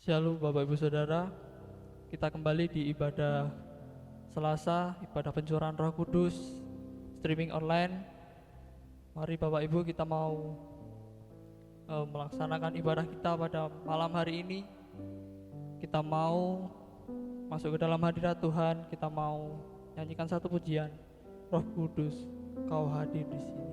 Shalom Bapak Ibu Saudara, kita kembali di ibadah Selasa, ibadah pencurahan Roh Kudus, streaming online. Mari Bapak Ibu kita mau melaksanakan ibadah kita pada malam hari ini. Kita mau masuk ke dalam hadirat Tuhan, kita mau nyanyikan satu pujian. Roh Kudus, Kau hadir di sini.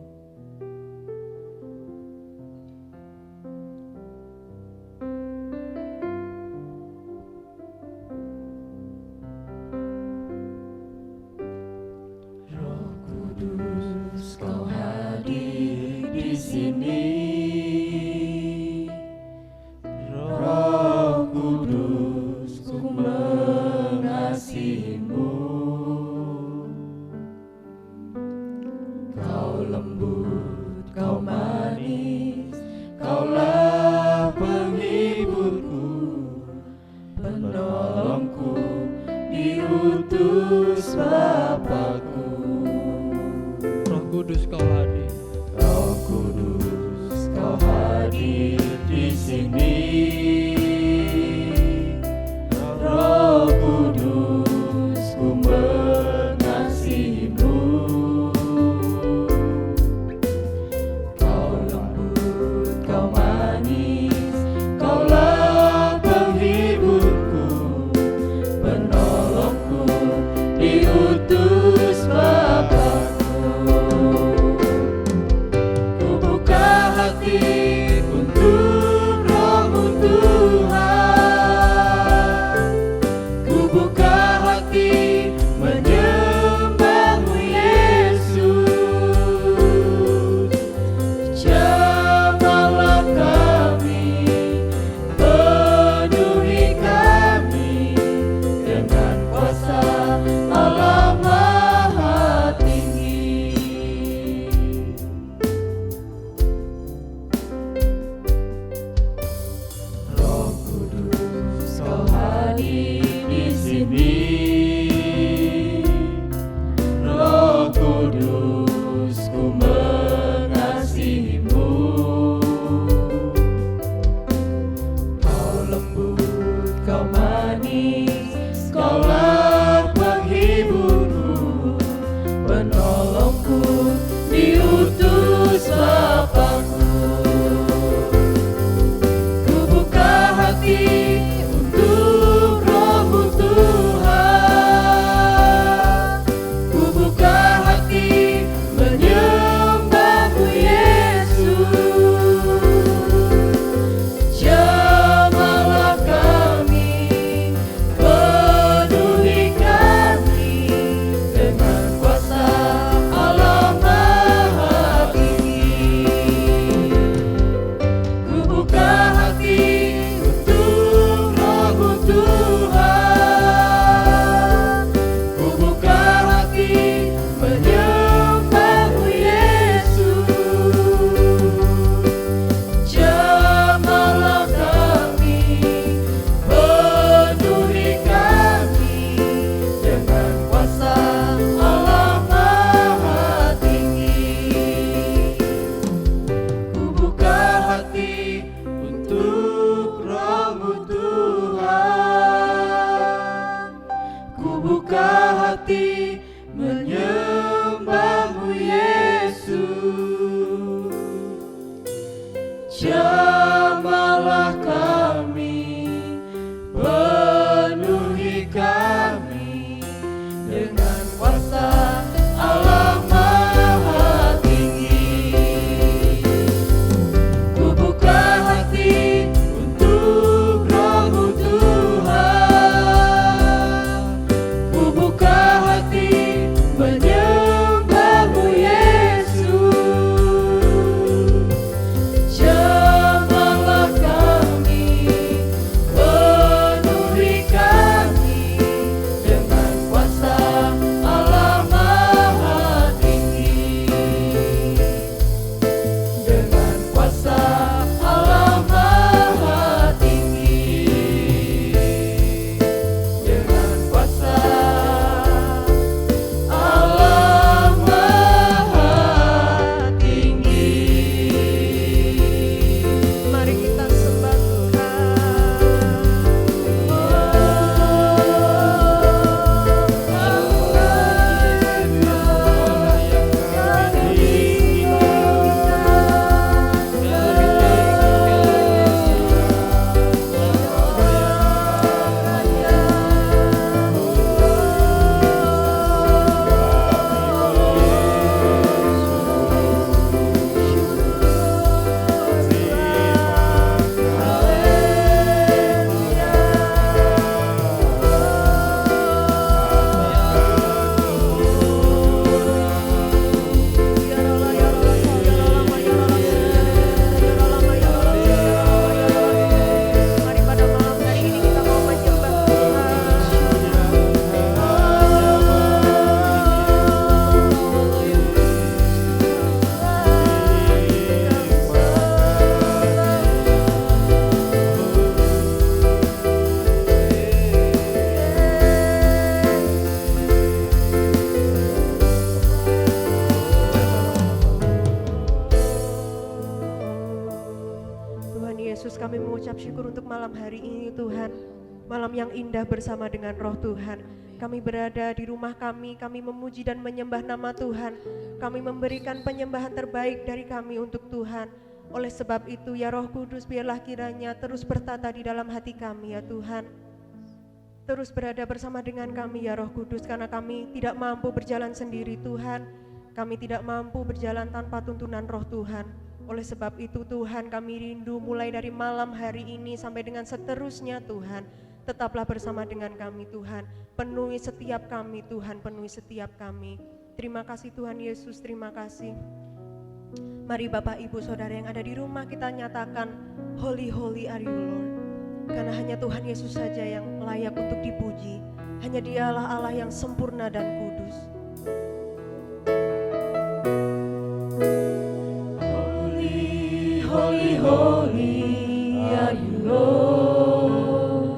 Menyembahmu Yesus. kami mengucap syukur untuk malam hari ini Tuhan. Malam yang indah bersama dengan Roh Tuhan. Kami berada di rumah kami memuji dan menyembah nama Tuhan. Kami memberikan penyembahan terbaik dari kami untuk Tuhan. Oleh sebab itu ya Roh Kudus, biarlah kiranya terus bertata di dalam hati kami ya Tuhan. Terus berada bersama dengan kami ya Roh Kudus, karena kami tidak mampu berjalan sendiri Tuhan. Kami tidak mampu berjalan tanpa tuntunan Roh Tuhan. Oleh sebab itu Tuhan, kami rindu mulai dari malam hari ini sampai dengan seterusnya Tuhan. Tetaplah bersama dengan kami Tuhan. Penuhi setiap kami Tuhan, penuhi setiap kami. Terima kasih Tuhan Yesus, terima kasih. Mari Bapak Ibu Saudara yang ada di rumah, kita nyatakan Holy Holy are you Lord. Karena hanya Tuhan Yesus saja yang layak untuk dipuji. Hanya Dialah Allah yang sempurna dan kudus. Holy, holy are you Lord.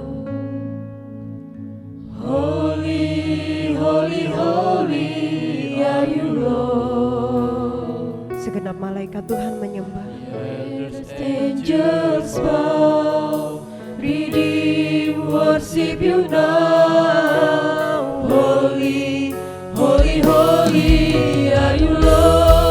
Holy, holy, holy are you Lord. Segenap malaikat Tuhan menyembah. Angels bow, redeem, worship you now. Holy, holy, holy are you Lord.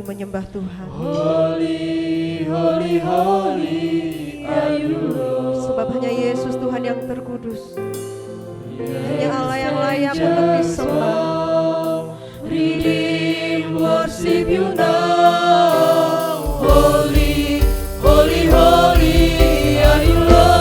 Menyembah Tuhan. Holy, holy, holy are you Lord. Sebab hanya Yesus Tuhan yang terkudus. Hanya Allah yang layak untuk disembah. Redeem, worship you now. Holy, holy, holy are you Lord.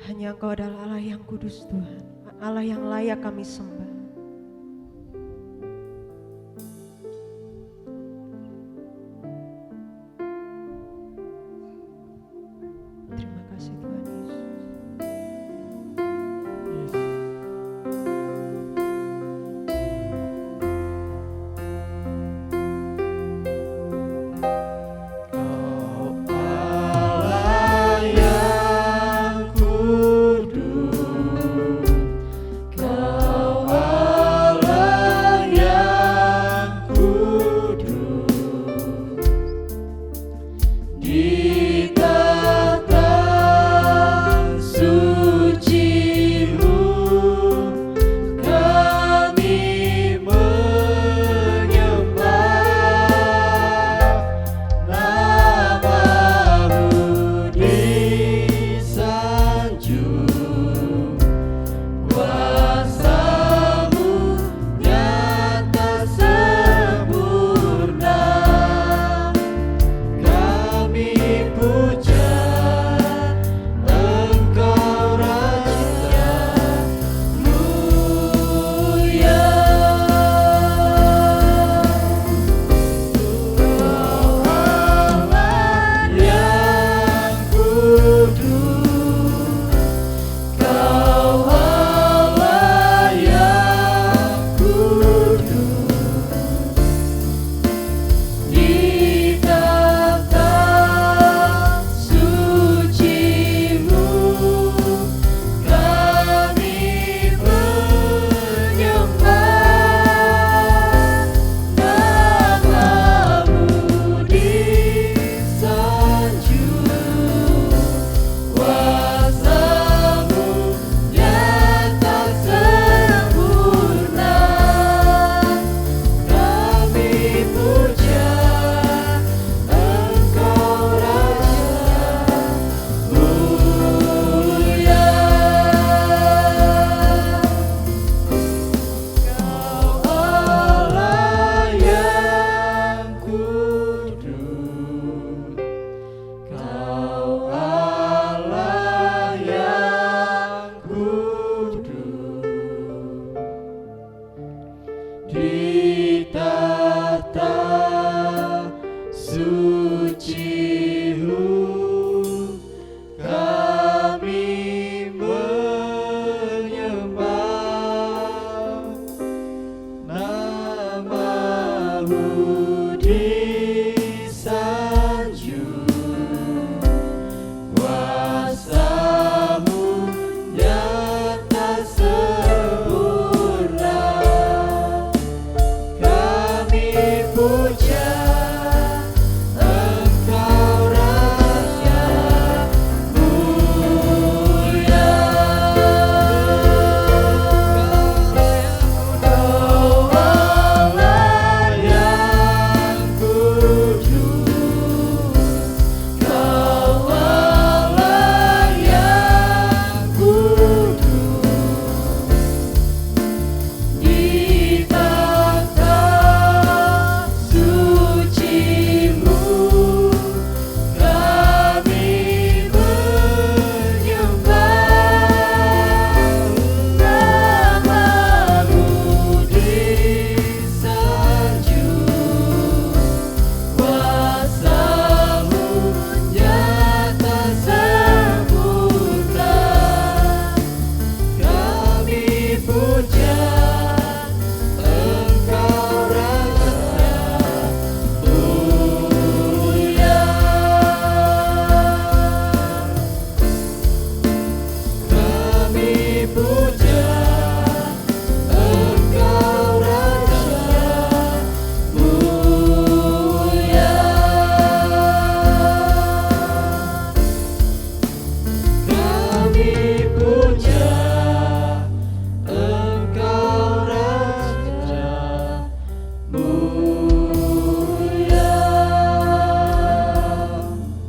Hanya Engkau adalah Allah yang kudus Tuhan, Allah yang layak kami sembah.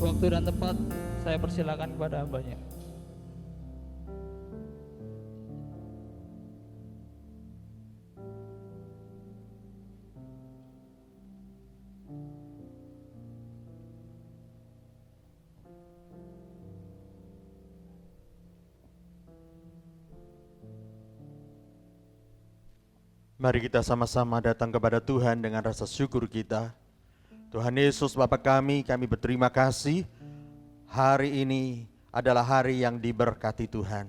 Waktu dan tempat saya persilakan kepada hambanya. Mari kita sama-sama datang kepada Tuhan dengan rasa syukur kita. Tuhan Yesus Bapa kami berterima kasih. Hari ini adalah hari yang diberkati Tuhan.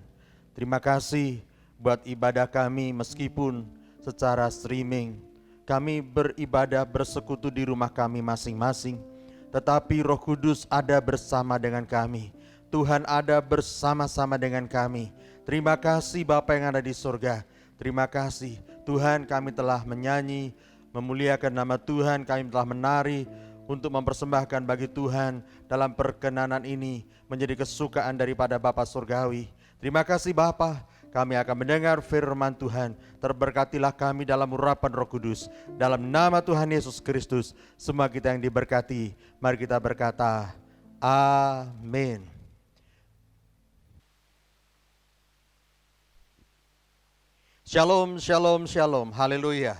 Terima kasih buat ibadah kami meskipun secara streaming. Kami beribadah bersekutu di rumah kami masing-masing. Tetapi Roh Kudus ada bersama dengan kami. Tuhan ada bersama-sama dengan kami. Terima kasih Bapa yang ada di surga. Terima kasih Tuhan, kami telah menyanyi, memuliakan nama Tuhan, kami telah menari untuk mempersembahkan bagi Tuhan dalam perkenanan ini menjadi kesukaan daripada Bapa Surgawi. Terima kasih Bapa, kami akan mendengar firman Tuhan. Terberkatilah kami dalam urapan Roh Kudus. Dalam nama Tuhan Yesus Kristus, semua kita yang diberkati, mari kita berkata, amin. Shalom, shalom, shalom, haleluya.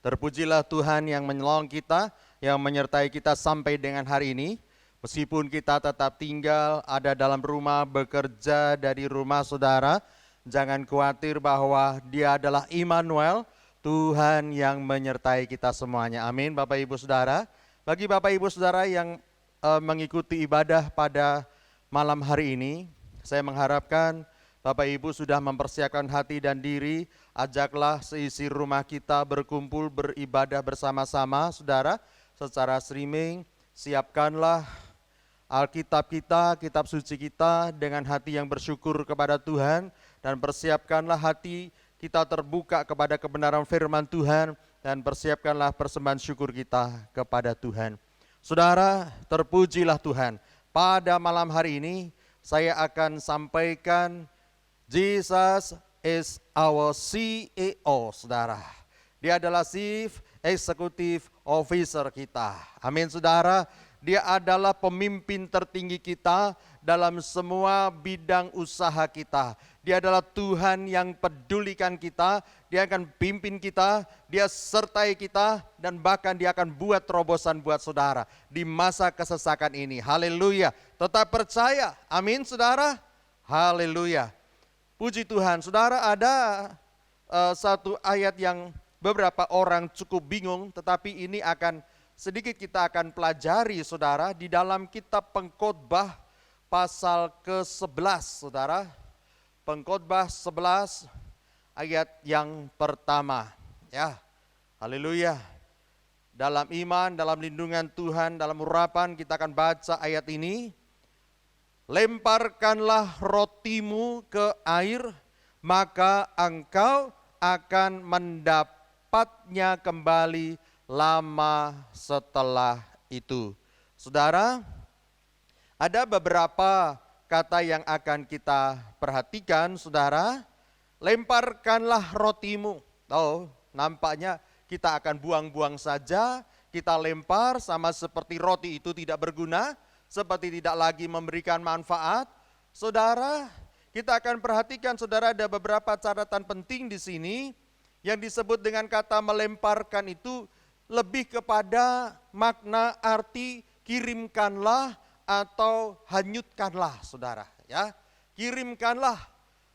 Terpujilah Tuhan yang menolong kita, yang menyertai kita sampai dengan hari ini. Meskipun kita tetap tinggal, ada dalam rumah, bekerja dari rumah saudara, jangan khawatir bahwa Dia adalah Immanuel, Tuhan yang menyertai kita semuanya. Amin Bapak Ibu Saudara. Bagi Bapak Ibu Saudara yang mengikuti ibadah pada malam hari ini, saya mengharapkan Bapak Ibu sudah mempersiapkan hati dan diri. Ajaklah seisi rumah kita berkumpul beribadah bersama-sama saudara secara streaming. Siapkanlah Alkitab kita, kitab suci kita dengan hati yang bersyukur kepada Tuhan. Dan persiapkanlah hati kita terbuka kepada kebenaran firman Tuhan. Dan persiapkanlah persembahan syukur kita kepada Tuhan. Saudara, terpujilah Tuhan. Pada malam hari ini saya akan sampaikan Jesus is our CEO, saudara. Dia adalah Chief Executive Officer kita. Amin, saudara. Dia adalah pemimpin tertinggi kita dalam semua bidang usaha kita. Dia adalah Tuhan yang pedulikan kita. Dia akan pimpin kita, Dia sertai kita, dan bahkan Dia akan buat terobosan buat saudara di masa kesesakan ini. Haleluya. Tetap percaya. Amin, saudara. Haleluya. Puji Tuhan, saudara, ada satu ayat yang beberapa orang cukup bingung, tetapi ini akan sedikit kita akan pelajari, saudara, di dalam kitab Pengkhotbah pasal ke-11, saudara. Pengkhotbah 11 ayat yang pertama, ya. Haleluya. Dalam iman, dalam lindungan Tuhan, dalam urapan kita akan baca ayat ini. Lemparkanlah rotimu ke air, maka engkau akan mendapatnya kembali lama setelah itu. Saudara, ada beberapa kata yang akan kita perhatikan, saudara. Lemparkanlah rotimu. Oh, nampaknya kita akan buang-buang saja, kita lempar sama seperti roti itu tidak berguna, seperti tidak lagi memberikan manfaat. Saudara, kita akan perhatikan, saudara, ada beberapa catatan penting di sini yang disebut dengan kata melemparkan itu lebih kepada makna arti kirimkanlah atau hanyutkanlah, saudara, ya. Kirimkanlah,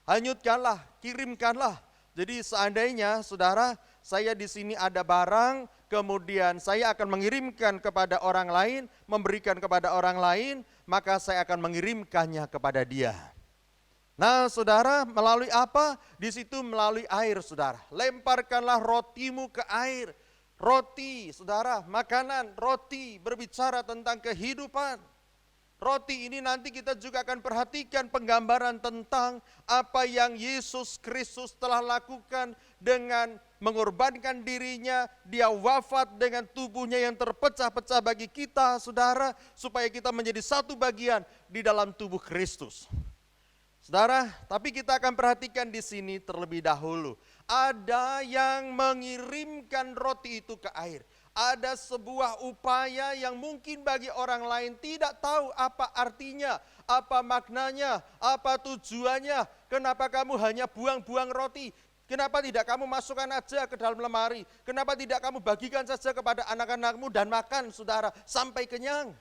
hanyutkanlah, kirimkanlah. Jadi seandainya, saudara, saya di sini ada barang, kemudian saya akan mengirimkan kepada orang lain, memberikan kepada orang lain, maka saya akan mengirimkannya kepada dia. Nah, saudara, melalui apa? Di situ melalui air, saudara. Lemparkanlah rotimu ke air. Roti, saudara, makanan, roti berbicara tentang kehidupan. Roti ini nanti kita juga akan perhatikan penggambaran tentang apa yang Yesus Kristus telah lakukan dengan mengorbankan dirinya, dia wafat dengan tubuhnya yang terpecah-pecah bagi kita, saudara, supaya kita menjadi satu bagian di dalam tubuh Kristus. Saudara, tapi kita akan perhatikan di sini terlebih dahulu. Ada yang mengirimkan roti itu ke air. Ada sebuah upaya yang mungkin bagi orang lain tidak tahu apa artinya, apa maknanya, apa tujuannya. Kenapa kamu hanya buang-buang roti? Kenapa tidak kamu masukkan aja ke dalam lemari? Kenapa tidak kamu bagikan saja kepada anak-anakmu dan makan, saudara, sampai kenyang?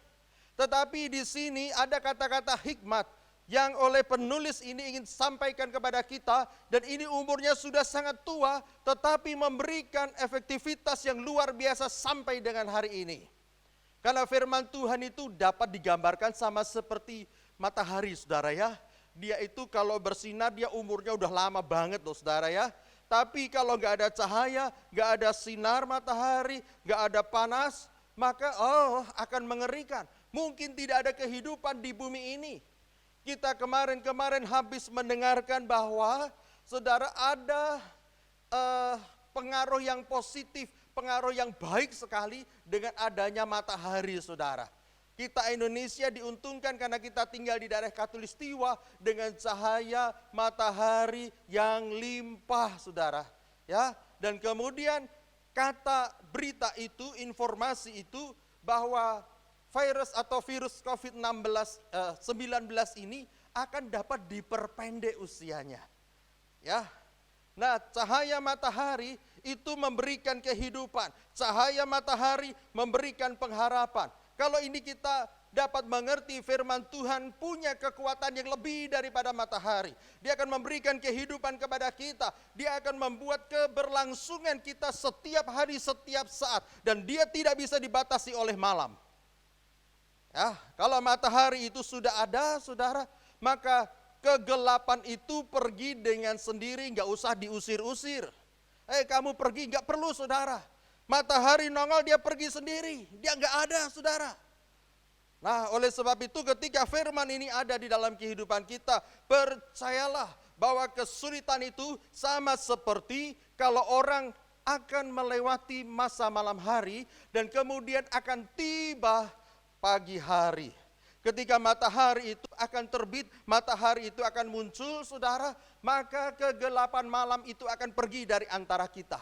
Tetapi di sini ada kata-kata hikmat yang oleh penulis ini ingin sampaikan kepada kita, dan ini umurnya sudah sangat tua, tetapi memberikan efektivitas yang luar biasa sampai dengan hari ini. Karena firman Tuhan itu dapat digambarkan sama seperti matahari, saudara, ya. Dia itu kalau bersinar dia umurnya udah lama banget loh, saudara, ya. Tapi kalau gak ada cahaya, gak ada sinar matahari, gak ada panas, maka akan mengerikan. Mungkin tidak ada kehidupan di bumi ini. Kita kemarin habis mendengarkan bahwa, saudara, ada pengaruh yang positif, pengaruh yang baik sekali dengan adanya matahari, saudara. Kita Indonesia diuntungkan karena kita tinggal di daerah Katulistiwa dengan cahaya matahari yang limpah, saudara. Ya, dan kemudian kata berita itu, informasi itu bahwa virus atau virus COVID-19 ini akan dapat diperpendek usianya. Ya. Nah, cahaya matahari itu memberikan kehidupan. Cahaya matahari memberikan pengharapan. Kalau ini kita dapat mengerti, firman Tuhan punya kekuatan yang lebih daripada matahari. Dia akan memberikan kehidupan kepada kita. Dia akan membuat keberlangsungan kita setiap hari, setiap saat. Dan dia tidak bisa dibatasi oleh malam. Ya, kalau matahari itu sudah ada, saudara, maka kegelapan itu pergi dengan sendiri, nggak usah diusir-usir. Kamu pergi, nggak perlu, saudara. Matahari nongol, dia pergi sendiri, dia nggak ada, saudara. Nah, oleh sebab itu ketika firman ini ada di dalam kehidupan kita, percayalah bahwa kesulitan itu sama seperti kalau orang akan melewati masa malam hari dan kemudian akan tiba pagi hari. Ketika matahari itu akan terbit, matahari itu akan muncul, saudara, maka kegelapan malam itu akan pergi dari antara kita.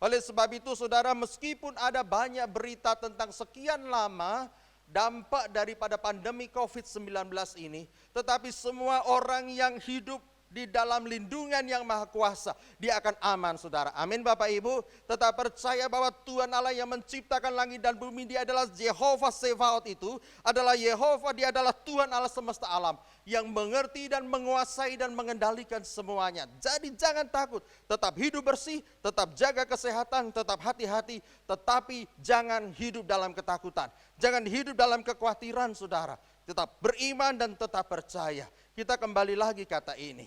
Oleh sebab itu, saudara, meskipun ada banyak berita tentang sekian lama dampak daripada pandemi COVID-19 ini, tetapi semua orang yang hidup di dalam lindungan yang maha kuasa, dia akan aman, saudara. Amin, Bapak Ibu. Tetap percaya bahwa Tuhan Allah yang menciptakan langit dan bumi, dia adalah Jehovah Sebaot itu, adalah Yehova, dia adalah Tuhan Allah semesta alam, yang mengerti dan menguasai dan mengendalikan semuanya. Jadi jangan takut, tetap hidup bersih, tetap jaga kesehatan, tetap hati-hati, tetapi jangan hidup dalam ketakutan. Jangan hidup dalam kekhawatiran, saudara. Tetap beriman dan tetap percaya. Kita kembali lagi kata ini.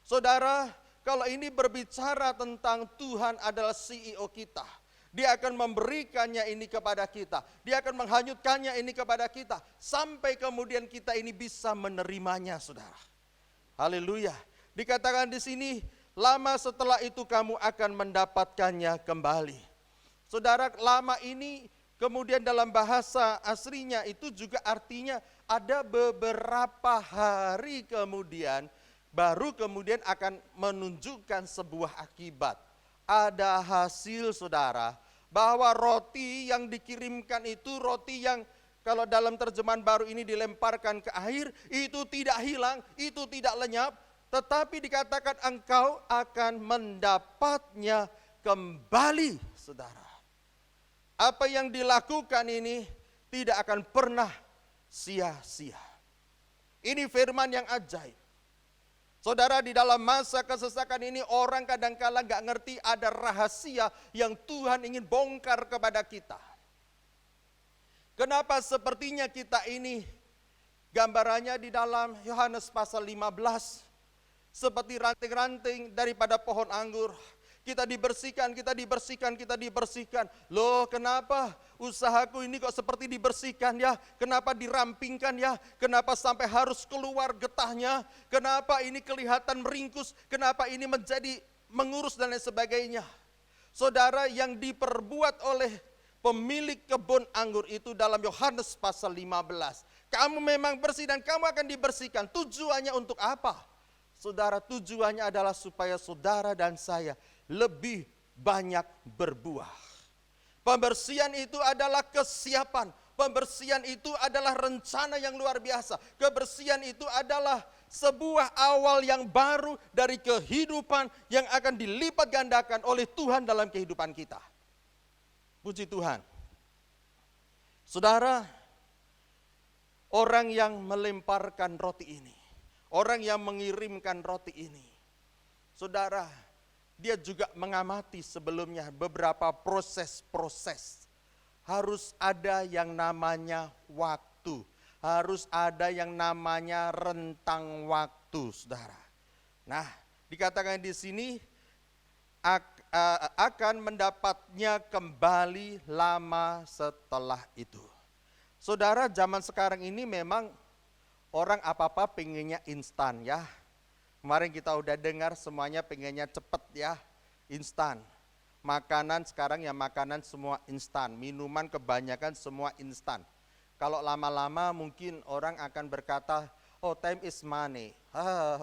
Saudara, kalau ini berbicara tentang Tuhan adalah CEO kita. Dia akan memberikannya ini kepada kita. Dia akan menghanyutkannya ini kepada kita. Sampai kemudian kita ini bisa menerimanya, saudara. Haleluya. Dikatakan di sini, lama setelah itu kamu akan mendapatkannya kembali. Saudara, lama ini kemudian dalam bahasa aslinya itu juga artinya ada beberapa hari kemudian, baru kemudian akan menunjukkan sebuah akibat. Ada hasil, saudara, bahwa roti yang dikirimkan itu roti yang kalau dalam terjemahan baru ini dilemparkan ke air, itu tidak hilang, itu tidak lenyap, tetapi dikatakan engkau akan mendapatnya kembali, saudara. Apa yang dilakukan ini tidak akan pernah sia-sia. Ini firman yang ajaib. Saudara, di dalam masa kesesakan ini orang kadangkala gak ngerti ada rahasia yang Tuhan ingin bongkar kepada kita. Kenapa sepertinya kita ini gambarannya di dalam Yohanes pasal 15 seperti ranting-ranting daripada pohon anggur. Kita dibersihkan, kita dibersihkan, kita dibersihkan. Loh, kenapa usahaku ini kok seperti dibersihkan ya? Kenapa dirampingkan ya? Kenapa sampai harus keluar getahnya? Kenapa ini kelihatan meringkus? Kenapa ini menjadi mengurus dan lain sebagainya? Saudara, yang diperbuat oleh pemilik kebun anggur itu dalam Yohanes pasal 15. Kamu memang bersih dan kamu akan dibersihkan. Tujuannya untuk apa? Saudara, tujuannya adalah supaya saudara dan saya lebih banyak berbuah. Pembersihan itu adalah kesiapan. Pembersihan itu adalah rencana yang luar biasa. Kebersihan itu adalah sebuah awal yang baru dari kehidupan yang akan dilipat gandakan oleh Tuhan dalam kehidupan kita. Puji Tuhan. Saudara, orang yang melemparkan roti ini, orang yang mengirimkan roti ini, saudara, dia juga mengamati sebelumnya beberapa proses-proses. Harus ada yang namanya waktu. Harus ada yang namanya rentang waktu, saudara. Nah, dikatakan di sini akan mendapatnya kembali lama setelah itu. Saudara, zaman sekarang ini memang orang apa-apa pengennya instan ya. Kemarin kita udah dengar semuanya pengennya cepet ya, instan. Makanan sekarang ya makanan semua instan, minuman kebanyakan semua instan. Kalau lama-lama mungkin orang akan berkata, oh time is money,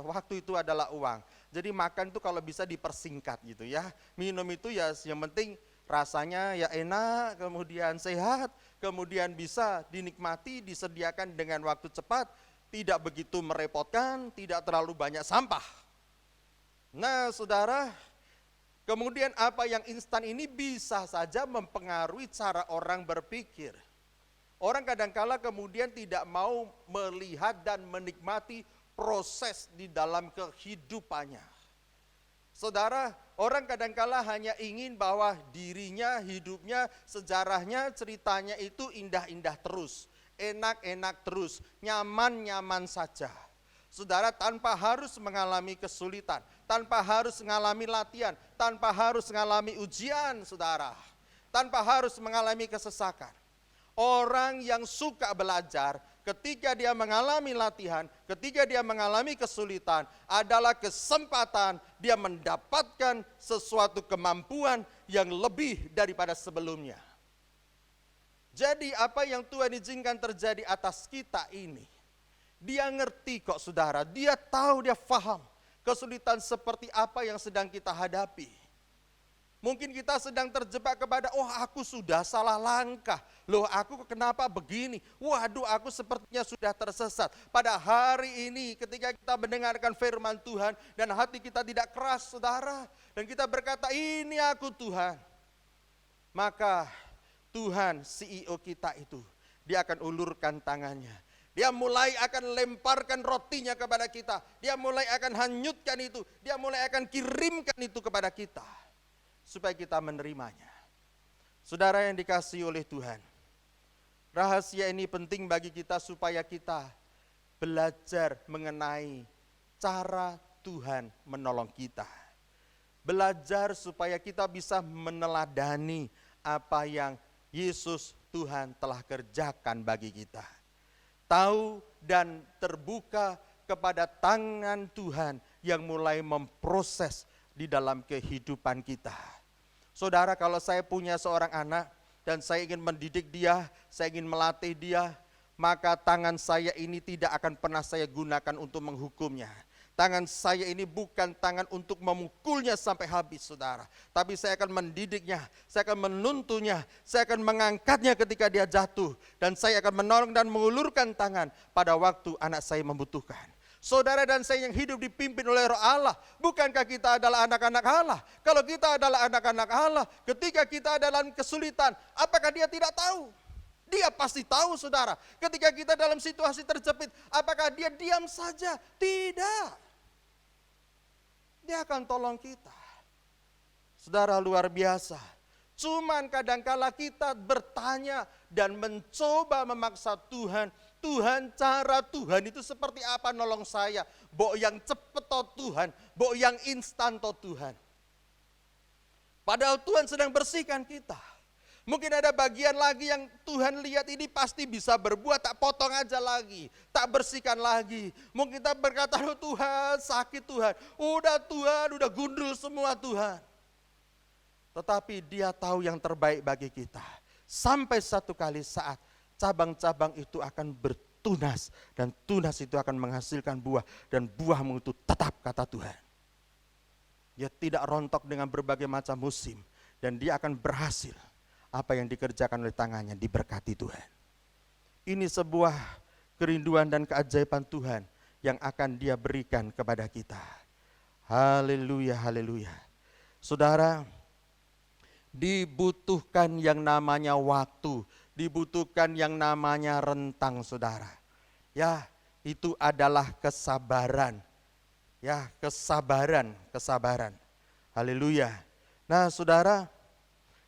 waktu itu adalah uang. Jadi makan itu kalau bisa dipersingkat gitu ya. Minum itu ya yang penting rasanya ya enak, kemudian sehat, kemudian bisa dinikmati, disediakan dengan waktu cepat. Tidak begitu merepotkan, tidak terlalu banyak sampah. Nah, saudara, kemudian apa yang instan ini bisa saja mempengaruhi cara orang berpikir. Orang kadangkala kemudian tidak mau melihat dan menikmati proses di dalam kehidupannya. Saudara, orang kadangkala hanya ingin bahwa dirinya, hidupnya, sejarahnya, ceritanya itu indah-indah terus. Enak-enak terus, nyaman-nyaman saja. Saudara, tanpa harus mengalami kesulitan, tanpa harus mengalami latihan, tanpa harus mengalami ujian, saudara. Tanpa harus mengalami kesesakan. Orang yang suka belajar, ketika dia mengalami latihan, ketika dia mengalami kesulitan, adalah kesempatan dia mendapatkan sesuatu kemampuan yang lebih daripada sebelumnya. Jadi apa yang Tuhan izinkan terjadi atas kita ini, dia ngerti kok saudara, dia tahu, dia paham kesulitan seperti apa yang sedang kita hadapi. Mungkin kita sedang terjebak kepada, oh aku sudah salah langkah, loh aku kenapa begini, waduh aku sepertinya sudah tersesat. Pada hari ini ketika kita mendengarkan firman Tuhan dan hati kita tidak keras saudara, dan kita berkata ini aku Tuhan, maka Tuhan CEO kita itu, dia akan ulurkan tangannya. Dia mulai akan lemparkan rotinya kepada kita. Dia mulai akan hanyutkan itu. Dia mulai akan kirimkan itu kepada kita. Supaya kita menerimanya. Saudara yang dikasihi oleh Tuhan. Rahasia ini penting bagi kita supaya kita belajar mengenai cara Tuhan menolong kita. Belajar supaya kita bisa meneladani apa yang Yesus Tuhan telah kerjakan bagi kita. Tahu dan terbuka kepada tangan Tuhan yang mulai memproses di dalam kehidupan kita. Saudara, kalau saya punya seorang anak dan saya ingin mendidik dia, saya ingin melatih dia, maka tangan saya ini tidak akan pernah saya gunakan untuk menghukumnya. Tangan saya ini bukan tangan untuk memukulnya sampai habis, saudara. Tapi saya akan mendidiknya, saya akan menuntunnya, saya akan mengangkatnya ketika dia jatuh. Dan saya akan menolong dan mengulurkan tangan pada waktu anak saya membutuhkan. Saudara dan saya yang hidup dipimpin oleh Roh Allah, bukankah kita adalah anak-anak Allah? Kalau kita adalah anak-anak Allah, ketika kita dalam kesulitan, apakah dia tidak tahu? Dia pasti tahu, saudara. Ketika kita dalam situasi terjepit, apakah dia diam saja? Tidak. Dia akan tolong kita. Saudara, luar biasa. Cuman kadangkala kita bertanya dan mencoba memaksa Tuhan. Tuhan, cara Tuhan itu seperti apa nolong saya? Bok yang cepet toh Tuhan, bok yang instan toh Tuhan. Padahal Tuhan sedang bersihkan kita. Mungkin ada bagian lagi yang Tuhan lihat ini pasti bisa berbuat, tak potong aja lagi, tak bersihkan lagi. Mungkin kita berkata, oh Tuhan sakit Tuhan, udah gundul semua Tuhan. Tetapi dia tahu yang terbaik bagi kita. Sampai satu kali saat cabang-cabang itu akan bertunas dan tunas itu akan menghasilkan buah dan buahmu itu tetap, kata Tuhan. Dia tidak rontok dengan berbagai macam musim dan dia akan berhasil. Apa yang dikerjakan oleh tangannya diberkati Tuhan. Ini sebuah kerinduan dan keajaiban Tuhan yang akan dia berikan kepada kita. Haleluya, haleluya. Saudara, dibutuhkan yang namanya waktu, dibutuhkan yang namanya rentang, saudara. Ya, itu adalah kesabaran. Ya, kesabaran. Haleluya. Nah, saudara,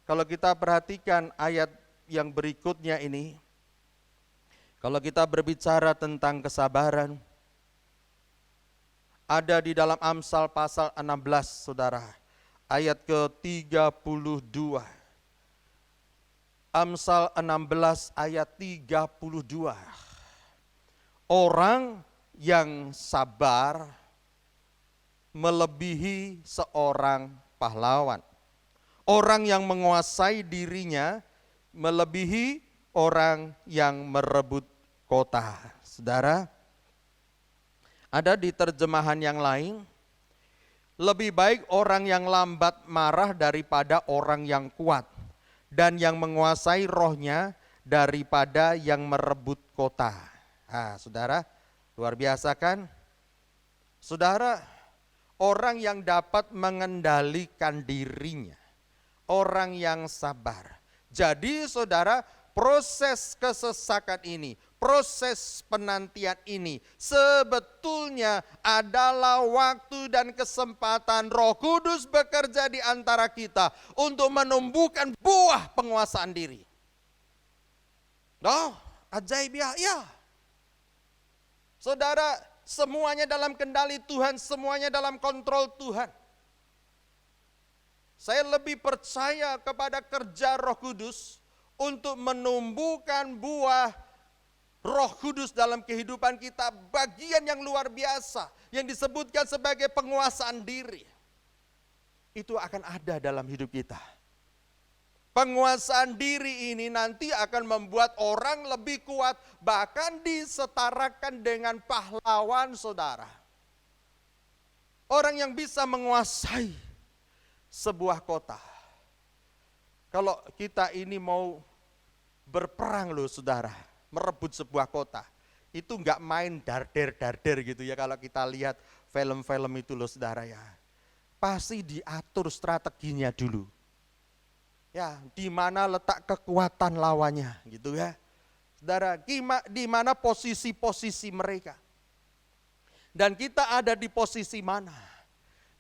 kalau kita perhatikan ayat yang berikutnya ini, kalau kita berbicara tentang kesabaran, ada di dalam Amsal pasal 16, saudara, ayat ke-32. Amsal 16 ayat 32. Orang yang sabar melebihi seorang pahlawan. Orang yang menguasai dirinya melebihi orang yang merebut kota. Saudara, ada di terjemahan yang lain, lebih baik orang yang lambat marah daripada orang yang kuat, dan yang menguasai rohnya daripada yang merebut kota. Nah, saudara, luar biasa kan? Saudara, orang yang dapat mengendalikan dirinya, orang yang sabar. Jadi saudara, proses kesesakan ini, proses penantian ini sebetulnya adalah waktu dan kesempatan Roh Kudus bekerja di antara kita untuk menumbuhkan buah penguasaan diri. Oh, ajaib ya. Saudara, semuanya dalam kendali Tuhan, semuanya dalam kontrol Tuhan. Saya lebih percaya kepada kerja Roh Kudus untuk menumbuhkan buah Roh Kudus dalam kehidupan kita, bagian yang luar biasa yang disebutkan sebagai penguasaan diri. Itu akan ada dalam hidup kita. Penguasaan diri ini nanti akan membuat orang lebih kuat, bahkan disetarakan dengan pahlawan, saudara. Orang yang bisa menguasai sebuah kota. Kalau kita ini mau berperang loh, saudara, merebut sebuah kota, itu enggak main darder gitu ya. Kalau kita lihat film-film itu loh, saudara ya, pasti diatur strateginya dulu. Ya, di mana letak kekuatan lawannya gitu ya. Saudara, di mana posisi-posisi mereka. Dan kita ada di posisi mana?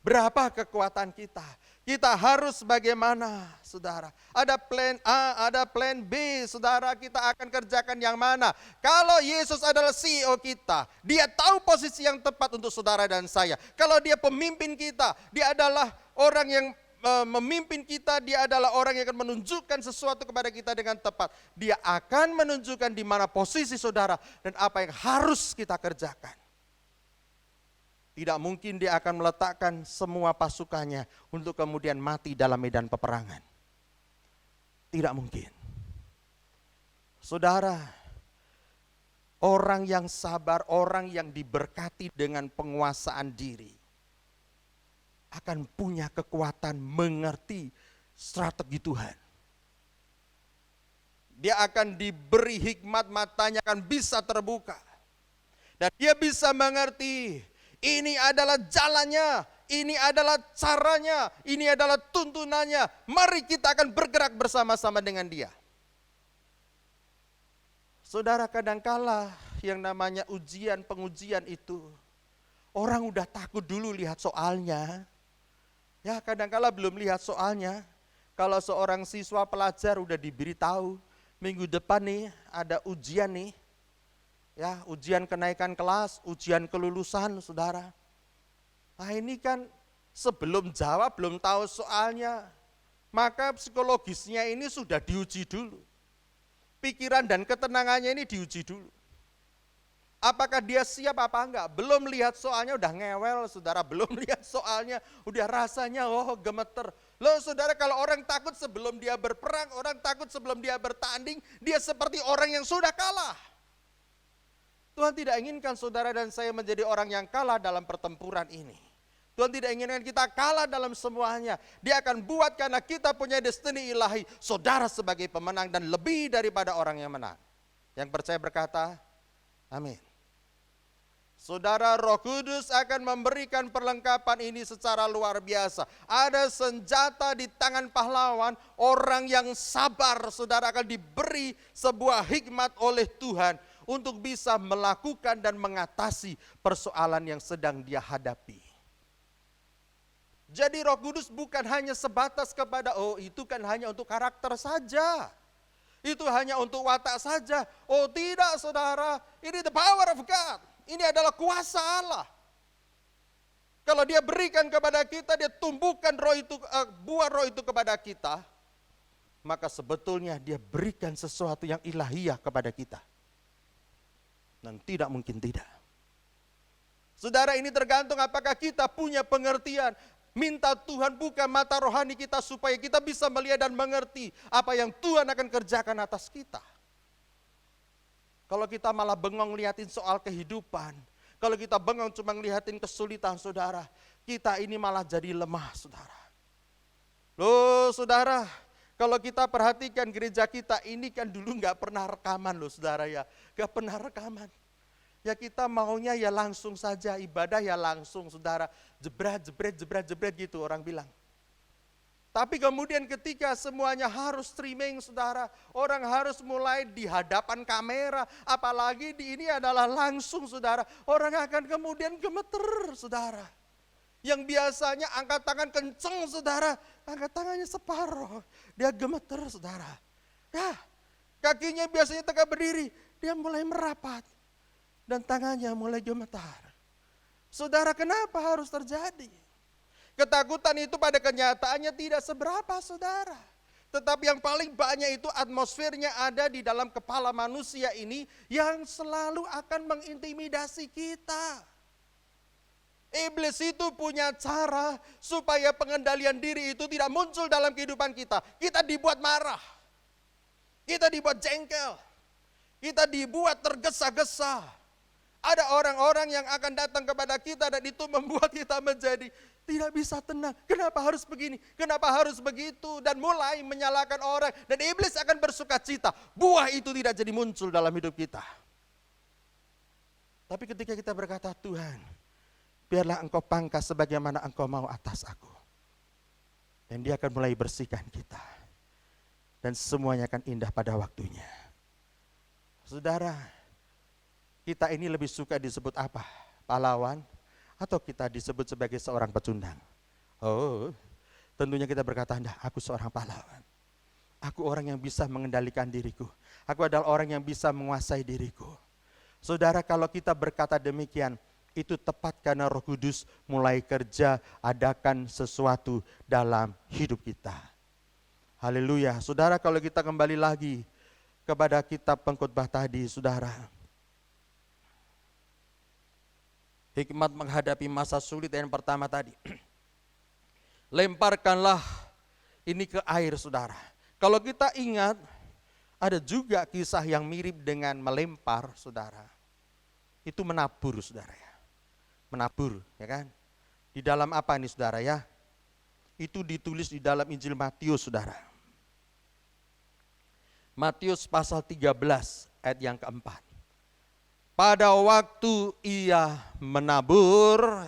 Berapa kekuatan kita? Kita harus bagaimana, saudara? Ada plan A, ada plan B, saudara, kita akan kerjakan yang mana? Kalau Yesus adalah CEO kita, dia tahu posisi yang tepat untuk saudara dan saya. Kalau dia pemimpin kita, dia adalah orang yang memimpin kita, dia adalah orang yang akan menunjukkan sesuatu kepada kita dengan tepat. Dia akan menunjukkan di mana posisi saudara dan apa yang harus kita kerjakan. Tidak mungkin dia akan meletakkan semua pasukannya untuk kemudian mati dalam medan peperangan. Tidak mungkin. Saudara, orang yang sabar, orang yang diberkati dengan penguasaan diri, akan punya kekuatan mengerti strategi Tuhan. Dia akan diberi hikmat, matanya akan bisa terbuka. Dan dia bisa mengerti, ini adalah jalannya, ini adalah caranya, ini adalah tuntunannya. Mari kita akan bergerak bersama-sama dengan dia. Saudara, kadangkala yang namanya ujian, pengujian itu, orang udah takut dulu lihat soalnya. Ya, kadangkala belum lihat soalnya. Kalau seorang siswa pelajar udah diberitahu, minggu depan nih ada ujian nih. Ya, ujian kenaikan kelas, ujian kelulusan, saudara. Nah, ini kan sebelum jawab belum tahu soalnya, maka psikologisnya ini sudah diuji dulu. Pikiran dan ketenangannya ini diuji dulu. Apakah dia siap apa enggak? Belum lihat soalnya udah ngewel, saudara. Belum lihat soalnya udah rasanya gemeter. Loh saudara, kalau orang takut sebelum dia berperang, orang takut sebelum dia bertanding, dia seperti orang yang sudah kalah. Tuhan tidak inginkan saudara dan saya menjadi orang yang kalah dalam pertempuran ini. Tuhan tidak inginkan kita kalah dalam semuanya. Dia akan buat karena kita punya destiny ilahi. Saudara sebagai pemenang dan lebih daripada orang yang menang. Yang percaya berkata, amin. Saudara, Roh Kudus akan memberikan perlengkapan ini secara luar biasa. Ada senjata di tangan pahlawan, orang yang sabar, saudara akan diberi sebuah hikmat oleh Tuhan untuk bisa melakukan dan mengatasi persoalan yang sedang dia hadapi. Jadi Roh Kudus bukan hanya sebatas kepada, itu kan hanya untuk karakter saja. Itu hanya untuk watak saja. Oh tidak saudara, ini the power of God. Ini adalah kuasa Allah. Kalau dia berikan kepada kita, dia tumbuhkan roh itu, buah roh itu kepada kita, maka sebetulnya dia berikan sesuatu yang ilahiyah kepada kita. Dan tidak mungkin tidak. Saudara, ini tergantung apakah kita punya pengertian. Minta Tuhan buka mata rohani kita supaya kita bisa melihat dan mengerti apa yang Tuhan akan kerjakan atas kita. Kalau kita malah bengong liatin soal kehidupan, kalau kita bengong cuma ngeliatin kesulitan saudara, kita ini malah jadi lemah saudara. Loh saudara, kalau kita perhatikan gereja kita ini kan dulu gak pernah rekaman loh saudara ya, gak pernah rekaman. Ya kita maunya ya langsung saja, ibadah ya langsung saudara, jebret gitu orang bilang. Tapi kemudian ketika semuanya harus streaming saudara, orang harus mulai di hadapan kamera, apalagi di ini adalah langsung saudara, orang akan kemudian gemeter saudara. Yang biasanya angkat tangan kenceng saudara, angkat tangannya separuh, dia gemeter saudara. Ya, kakinya biasanya tegak berdiri, dia mulai merapat. Dan tangannya mulai gemetar. Saudara, kenapa harus terjadi? Ketakutan itu pada kenyataannya tidak seberapa saudara. Tetapi yang paling banyak itu atmosfernya ada di dalam kepala manusia ini yang selalu akan mengintimidasi kita. Iblis itu punya cara supaya pengendalian diri itu tidak muncul dalam kehidupan kita. Kita dibuat marah, kita dibuat jengkel, kita dibuat tergesa-gesa. Ada orang-orang yang akan datang kepada kita dan itu membuat kita menjadi tidak bisa tenang. Kenapa harus begini? Kenapa harus begitu? Dan mulai menyalahkan orang. Dan iblis akan bersuka cita. Buah itu tidak jadi muncul dalam hidup kita. Tapi ketika kita berkata, Tuhan, biarlah Engkau pangkas sebagaimana Engkau mau atas aku. Dan dia akan mulai bersihkan kita. Dan semuanya akan indah pada waktunya. Saudara, kita ini lebih suka disebut apa? Pahlawan? Atau kita disebut sebagai seorang pecundang? Oh, tentunya kita berkata, aku seorang pahlawan. Aku orang yang bisa mengendalikan diriku. Aku adalah orang yang bisa menguasai diriku. Saudara, kalau kita berkata demikian, itu tepat karena Roh Kudus mulai kerja, adakan sesuatu dalam hidup kita. Haleluya. Saudara, kalau kita kembali lagi kepada kitab pengkhotbah tadi, saudara. Hikmat menghadapi masa sulit yang pertama tadi. Lemparkanlah ini ke air, saudara. Kalau kita ingat, ada juga kisah yang mirip dengan melempar, saudara. Itu menabur, saudara ya. Menabur, ya kan? Di dalam apa ini, saudara ya? Itu ditulis di dalam Injil Matius, saudara. Matius pasal 13 ayat yang keempat. Pada waktu ia menabur,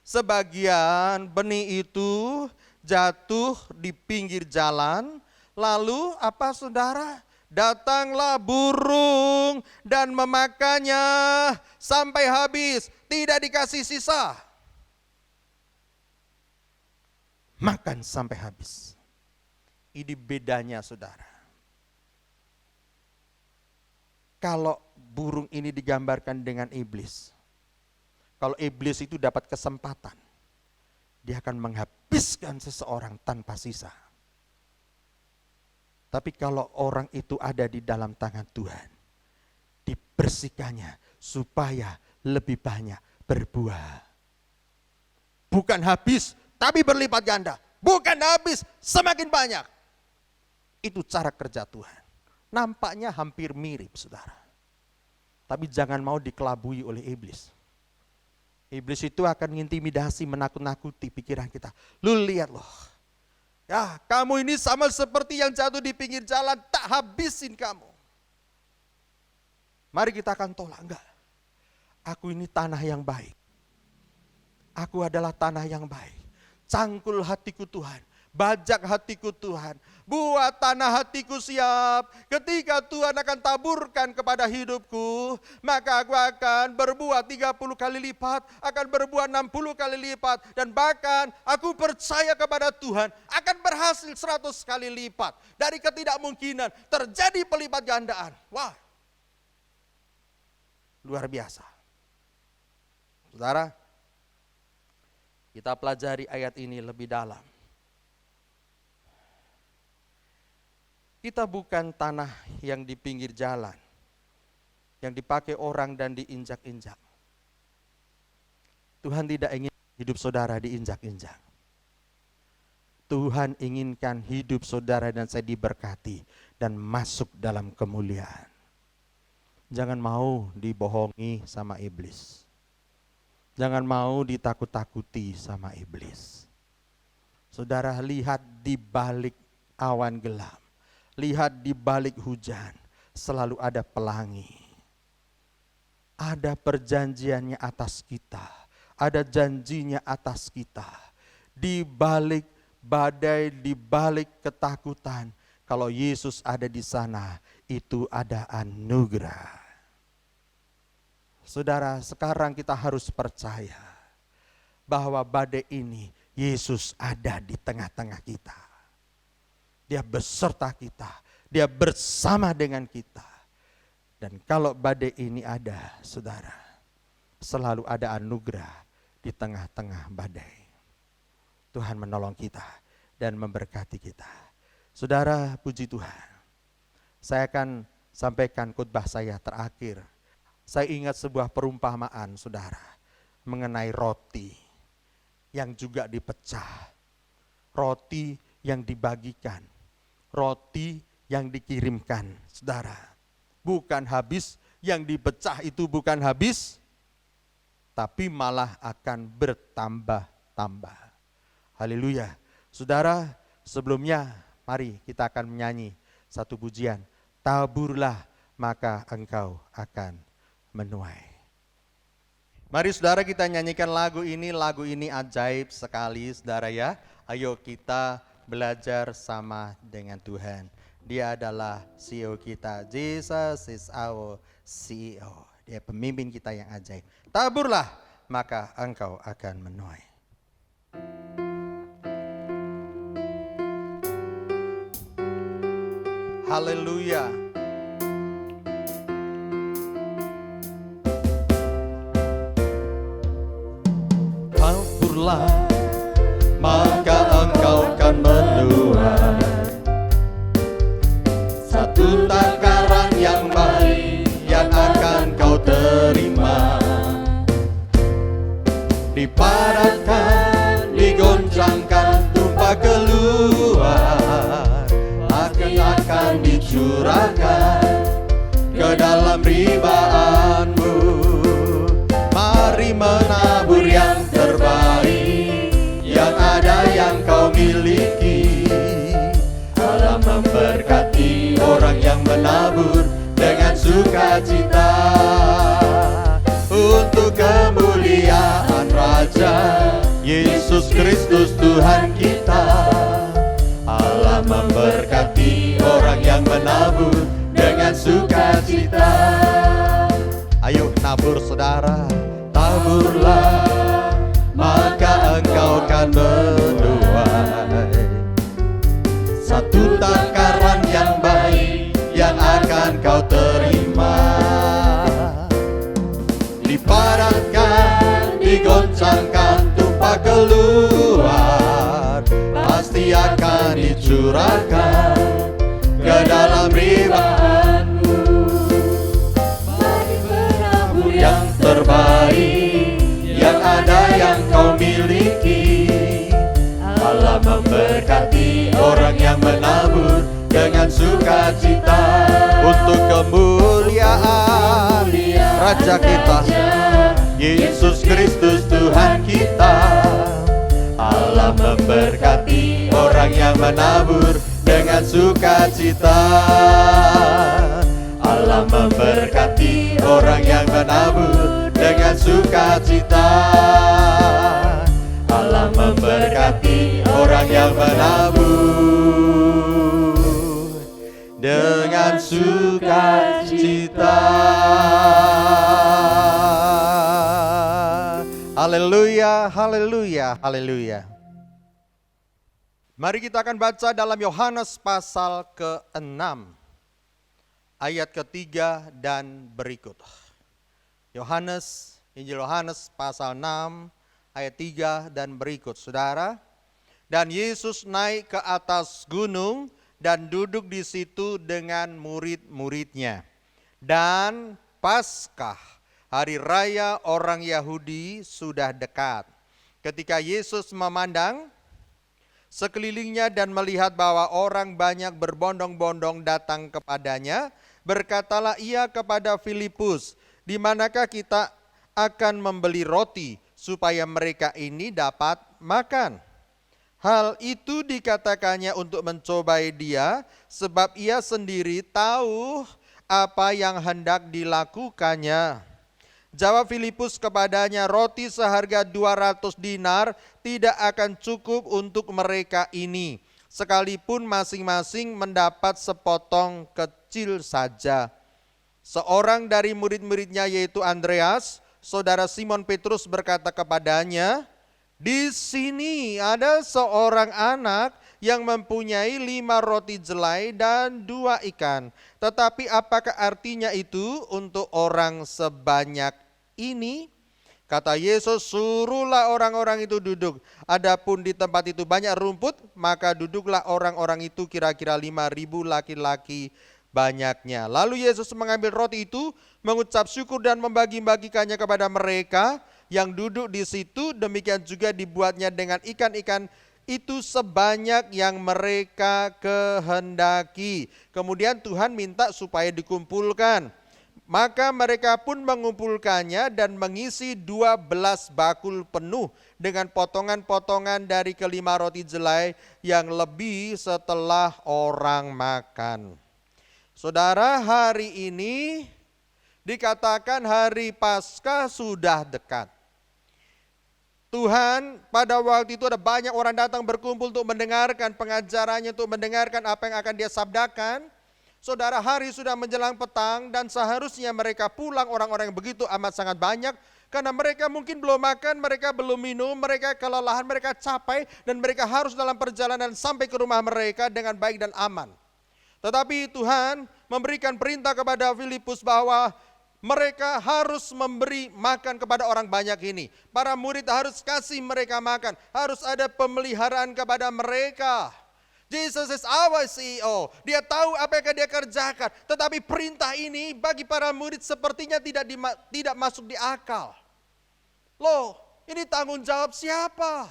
sebagian benih itu jatuh di pinggir jalan. Lalu apa, saudara? Datanglah burung dan memakannya sampai habis, tidak dikasih sisa. Makan sampai habis. Ini bedanya, saudara. Kalau burung ini digambarkan dengan iblis. Kalau iblis itu dapat kesempatan, dia akan menghabiskan seseorang tanpa sisa. Tapi kalau orang itu ada di dalam tangan Tuhan, dibersihkannya supaya lebih banyak berbuah. Bukan habis, tapi berlipat ganda. Bukan habis, semakin banyak. Itu cara kerja Tuhan. Nampaknya hampir mirip, saudara. Tapi jangan mau dikelabui oleh iblis. Iblis itu akan mengintimidasi, menakut-nakuti pikiran kita. Lu lihat loh. Ya, kamu ini sama seperti yang jatuh di pinggir jalan, tak habisin kamu. Mari kita akan tolak, enggak. Aku ini tanah yang baik. Aku adalah tanah yang baik. Cangkul hatiku Tuhan, bajak hatiku Tuhan, buat tanah hatiku siap. Ketika Tuhan akan taburkan kepada hidupku, maka aku akan berbuat 30 kali lipat, akan berbuat 60 kali lipat, dan bahkan aku percaya kepada Tuhan akan berhasil 100 kali lipat. Dari ketidakmungkinan terjadi pelipat gandaan. Wah, luar biasa. Saudara, kita pelajari ayat ini lebih dalam. Kita bukan tanah yang di pinggir jalan, yang dipakai orang dan diinjak-injak. Tuhan tidak ingin hidup saudara diinjak-injak. Tuhan inginkan hidup saudara dan saya diberkati dan masuk dalam kemuliaan. Jangan mau dibohongi sama iblis. Jangan mau ditakut-takuti sama iblis. Saudara, lihat di balik awan gelap, lihat di balik hujan, selalu ada pelangi. Ada perjanjiannya atas kita, ada janjinya atas kita. Di balik badai, di balik ketakutan, kalau Yesus ada di sana, itu ada anugerah. Saudara, sekarang kita harus percaya bahwa badai ini Yesus ada di tengah-tengah kita. Dia beserta kita, dia bersama dengan kita. Dan kalau badai ini ada, saudara, selalu ada anugerah di tengah-tengah badai. Tuhan menolong kita dan memberkati kita. Saudara, puji Tuhan. Saya akan sampaikan khotbah saya terakhir. Saya ingat sebuah perumpamaan, saudara, mengenai roti yang juga dipecah, roti yang dibagikan, roti yang dikirimkan, saudara. Bukan habis, yang dipecah itu bukan habis, tapi malah akan bertambah-tambah. Haleluya. Saudara, sebelumnya mari kita akan menyanyi satu pujian. Taburlah maka engkau akan menuai. Mari saudara kita nyanyikan lagu ini ajaib sekali saudara ya. Ayo kita belajar sama dengan Tuhan. Dia adalah CEO kita. Jesus is our CEO. Dia pemimpin kita yang ajaib. Taburlah maka engkau akan menuai. Haleluya. Taburlah maka engkau akan menuai satu takaran yang baik yang akan kau terima. Dipadatkan, digoncangkan, tumpah keluar, akan dicurahkan ke dalam ribaanmu. Mari menabur yang terbaik, yang ada yang kau miliki. Allah memberkati orang yang menabur dengan sukacita, untuk kemuliaan Raja Yesus Kristus Tuhan kita. Allah memberkati orang yang menabur dengan sukacita. Ayo nabur saudara, taburlah, maka engkau akan menuai satu takaran yang baik yang akan kau terima. Dipadatkan, digoncangkan, tumpah keluar, pasti akan dicurahkan ke dalam ribaanmu. Mari menabur yang terbaik, yang ada yang kau miliki. Allah memberkati orang yang menabur dengan sukacita, untuk kemuliaan Raja kita Yesus Kristus Tuhan kita. Allah memberkati orang yang menabur dengan sukacita. Allah memberkati orang yang menabur dengan sukacita. Allah memberkati orang yang menabur dengan sukacita. Haleluya, haleluya, haleluya. Mari kita akan baca dalam Yohanes pasal ke-6, ayat ke-3 dan berikut. Injil Yohanes pasal 6, ayat 3 dan berikut, saudara. Dan Yesus naik ke atas gunung dan duduk di situ dengan murid-muridnya. Dan Paskah, hari raya orang Yahudi, sudah dekat. Ketika Yesus memandang sekelilingnya dan melihat bahwa orang banyak berbondong-bondong datang kepadanya, berkatalah ia kepada Filipus, "Di manakah kita akan membeli roti supaya mereka ini dapat makan?" Hal itu dikatakannya untuk mencobai dia, sebab ia sendiri tahu apa yang hendak dilakukannya. Jawab Filipus kepadanya, "Roti seharga 200 dinar tidak akan cukup untuk mereka ini, sekalipun masing-masing mendapat sepotong kecil saja." Seorang dari murid-muridnya, yaitu Andreas, saudara Simon Petrus, berkata kepadanya, "Di sini ada seorang anak yang mempunyai 5 roti jelai dan 2 ikan. Tetapi apakah artinya itu untuk orang sebanyak ini?" Kata Yesus, "Suruhlah orang-orang itu duduk. Adapun di tempat itu banyak rumput, maka duduklah orang-orang itu, kira-kira 5.000 laki-laki banyaknya." Lalu Yesus mengambil roti itu, mengucap syukur dan membagi-bagikannya kepada mereka yang duduk di situ. Demikian juga dibuatnya dengan ikan-ikan itu sebanyak yang mereka kehendaki. Kemudian Tuhan minta supaya dikumpulkan. Maka mereka pun mengumpulkannya dan mengisi 12 bakul penuh dengan potongan-potongan dari kelima roti jelai yang lebih setelah orang makan. Saudara, hari ini dikatakan hari Paskah sudah dekat. Tuhan, pada waktu itu ada banyak orang datang berkumpul untuk mendengarkan pengajarannya, untuk mendengarkan apa yang akan dia sabdakan. Saudara, hari sudah menjelang petang dan seharusnya mereka pulang, orang-orang yang begitu amat sangat banyak. Karena mereka mungkin belum makan, mereka belum minum, mereka kelelahan, mereka capek, dan mereka harus dalam perjalanan sampai ke rumah mereka dengan baik dan aman. Tetapi Tuhan memberikan perintah kepada Filipus bahwa mereka harus memberi makan kepada orang banyak ini. Para murid harus kasih mereka makan, harus ada pemeliharaan kepada mereka. Jesus is our CEO. Dia tahu apa yang dia kerjakan. Tetapi perintah ini bagi para murid sepertinya tidak masuk di akal. Loh, Ini tanggung jawab siapa?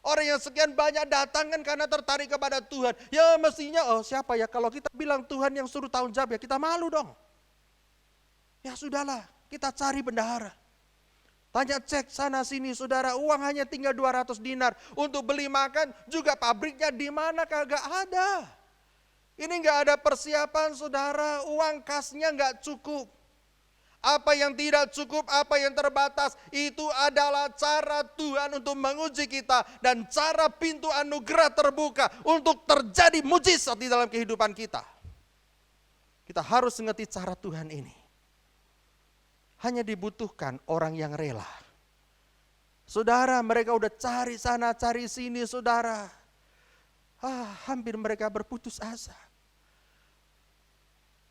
Orang yang sekian banyak datang kan karena tertarik kepada Tuhan. Ya mestinya, siapa ya, kalau kita bilang Tuhan yang suruh tanggung jawab ya kita malu dong. Ya sudahlah, kita cari bendahara. Tanya cek sana sini saudara, uang hanya tinggal 200 dinar. Untuk beli makan juga pabriknya di mana kagak ada. Ini nggak ada persiapan saudara, uang kasnya nggak cukup. Apa yang tidak cukup, apa yang terbatas, itu adalah cara Tuhan untuk menguji kita. Dan cara pintu anugerah terbuka untuk terjadi mujizat di dalam kehidupan kita. Kita harus mengerti cara Tuhan ini. Hanya dibutuhkan orang yang rela. Saudara, mereka udah cari sana, cari sini saudara. Hampir mereka berputus asa.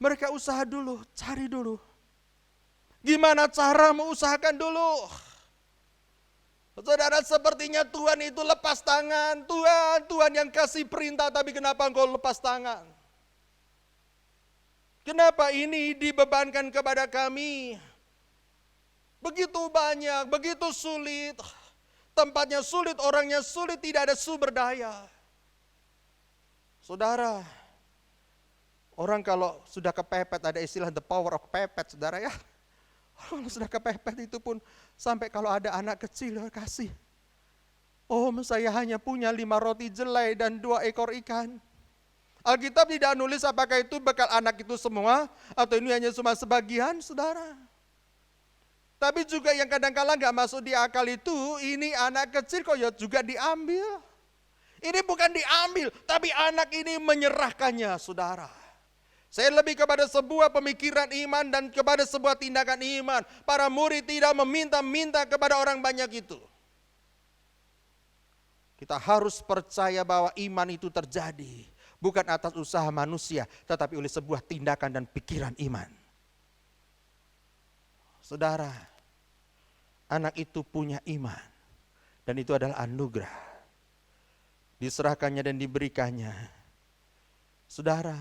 Mereka usaha dulu, cari dulu. Gimana cara mengusahakan dulu? Saudara, sepertinya Tuhan itu lepas tangan. Tuhan yang kasih perintah, tapi kenapa engkau lepas tangan? Kenapa ini dibebankan kepada kami? Begitu banyak, begitu sulit. Tempatnya sulit, orangnya sulit, tidak ada sumber daya. Saudara, orang kalau sudah kepepet, ada istilah the power of pepet, saudara ya. Kalau sudah kepepet itu pun sampai kalau ada anak kecil kasih. Saya hanya punya 5 roti jelai dan 2 ekor ikan. Alkitab tidak nulis apakah itu bekal anak itu semua atau ini hanya cuma sebagian, saudara. Tapi juga yang kadang-kala gak masuk di akal itu, ini anak kecil kok ya juga diambil. Ini bukan diambil, tapi anak ini menyerahkannya, saudara. Saya lebih kepada sebuah pemikiran iman dan kepada sebuah tindakan iman. Para murid tidak meminta-minta kepada orang banyak itu. Kita harus percaya bahwa iman itu terjadi. Bukan atas usaha manusia, tetapi oleh sebuah tindakan dan pikiran iman. Saudara, anak itu punya iman. Dan itu adalah anugerah. Diserahkannya dan diberikannya. Saudara,